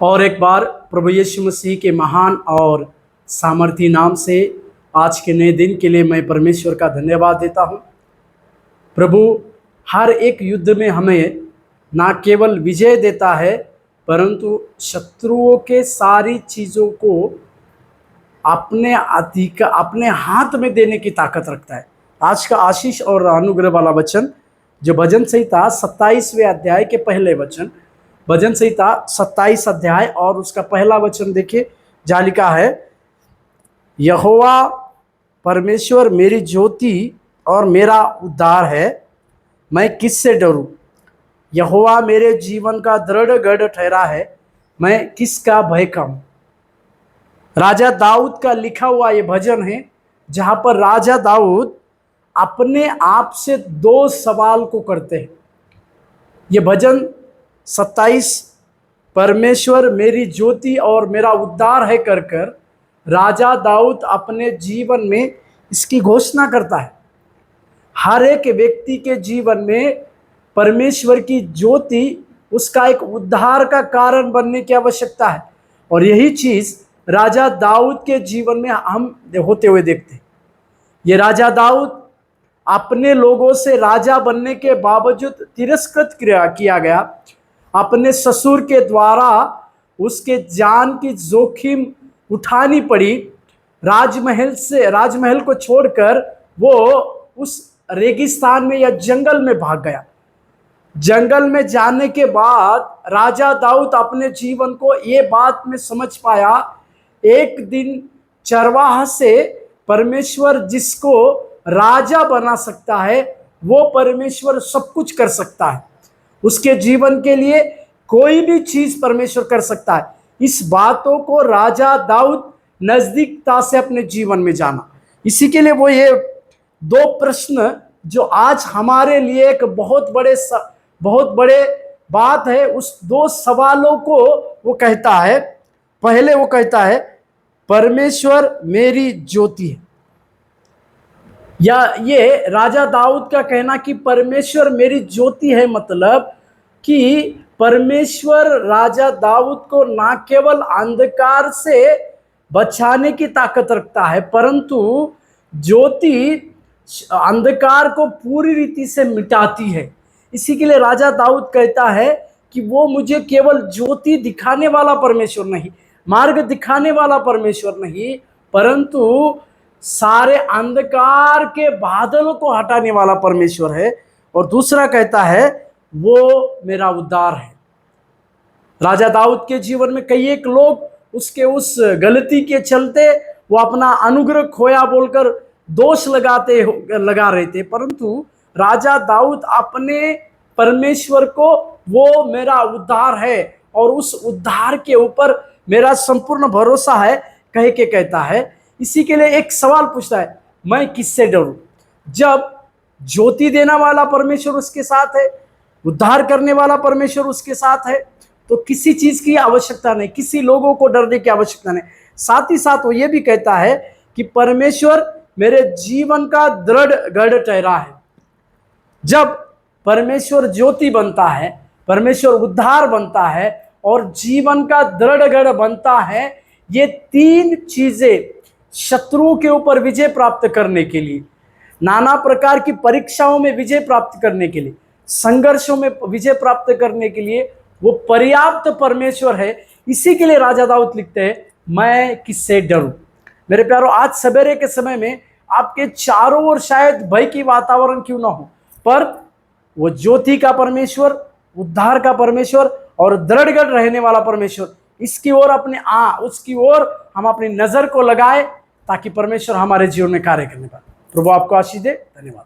और एक बार प्रभु यीशु मसीह के महान और सामर्थी नाम से आज के नए दिन के लिए मैं परमेश्वर का धन्यवाद देता हूँ। प्रभु हर एक युद्ध में हमें ना केवल विजय देता है परंतु शत्रुओं के सारी चीज़ों को अपने हाथ में देने की ताकत रखता है। आज का आशीष और अनुग्रह वाला वचन जो भजन संहिता 27वें अध्याय के पहले वचन, भजन संहिता 27 अध्याय और उसका पहला वचन देखिए, जहाँ लिखा है, यहोवा परमेश्वर मेरी ज्योति और मेरा उद्धार है, मैं किससे डरूं। यहोवा मेरे जीवन का दृढ़ गढ़ ठहरा है, मैं किसका भय खाऊं। राजा दाऊद का लिखा हुआ ये भजन है, जहां पर राजा दाऊद अपने आप से दो सवाल को करते हैं। ये भजन 27 परमेश्वर मेरी ज्योति और मेरा उद्धार है कर राजा दाऊद अपने जीवन में इसकी घोषणा करता है। हर एक व्यक्ति के जीवन में परमेश्वर की ज्योति उसका एक उद्धार का कारण बनने की आवश्यकता है, और यही चीज राजा दाऊद के जीवन में हम होते हुए देखते हैं। ये राजा दाऊद अपने लोगों से राजा बनने के बावजूद तिरस्कृत किया गया। अपने ससुर के द्वारा उसके जान की जोखिम उठानी पड़ी। राजमहल को छोड़कर वो उस रेगिस्तान में या जंगल में भाग गया। जंगल में जाने के बाद राजा दाऊद अपने जीवन को ये बात में समझ पाया, एक दिन चरवाहा से परमेश्वर जिसको राजा बना सकता है वो परमेश्वर सब कुछ कर सकता है। उसके जीवन के लिए कोई भी चीज परमेश्वर कर सकता है। इस बातों को राजा दाऊद नजदीकता से अपने जीवन में जाना। इसी के लिए वो ये दो प्रश्न जो आज हमारे लिए एक बहुत बड़े बात है, उस दो सवालों को वो कहता है। पहले वो कहता है परमेश्वर मेरी ज्योति है, या ये राजा दाऊद का कहना कि परमेश्वर मेरी ज्योति है, मतलब कि परमेश्वर राजा दाऊद को ना केवल अंधकार से बचाने की ताकत रखता है परंतु ज्योति अंधकार को पूरी रीति से मिटाती है। इसी के लिए राजा दाऊद कहता है कि वो मुझे केवल ज्योति दिखाने वाला परमेश्वर नहीं, मार्ग दिखाने वाला परमेश्वर नहीं, परंतु सारे अंधकार के बादलों को हटाने वाला परमेश्वर है। और दूसरा कहता है वो मेरा उद्धार है। राजा दाऊद के जीवन में कई एक लोग उसके उस गलती के चलते वो अपना अनुग्रह खोया बोलकर दोष लगा रहे थे, परंतु राजा दाऊद अपने परमेश्वर को वो मेरा उद्धार है और उस उद्धार के ऊपर मेरा संपूर्ण भरोसा है कह के कहता है। इसी के लिए एक सवाल पूछता है, मैं किससे डरूं। जब ज्योति देने वाला परमेश्वर उसके साथ है, उद्धार करने वाला परमेश्वर उसके साथ है, तो किसी चीज की आवश्यकता नहीं, किसी लोगों को डरने की आवश्यकता नहीं। साथ ही साथ वो ये भी कहता है कि परमेश्वर मेरे जीवन का दृढ़ गढ़ ठहरा है। जब परमेश्वर ज्योति बनता है, परमेश्वर उद्धार बनता है और जीवन का दृढ़ गढ़ बनता है, ये तीन चीजें शत्रुओं के ऊपर विजय प्राप्त करने के लिए, नाना प्रकार की परीक्षाओं में विजय प्राप्त करने के लिए, संघर्षों में विजय प्राप्त करने के लिए वो पर्याप्त परमेश्वर है। इसी के लिए राजा दाऊद लिखते हैं, मैं किससे डरूं। मेरे प्यारों, आज सवेरे के समय में आपके चारों ओर शायद भय की वातावरण क्यों ना हो, पर वो ज्योति का परमेश्वर, उद्धार का परमेश्वर और दृढ़गढ़ रहने वाला परमेश्वर, इसकी ओर उसकी ओर हम अपनी नजर को लगाए ताकि परमेश्वर हमारे जीवन में कार्य करने पाए। प्रभु आपको आशीष दे। धन्यवाद।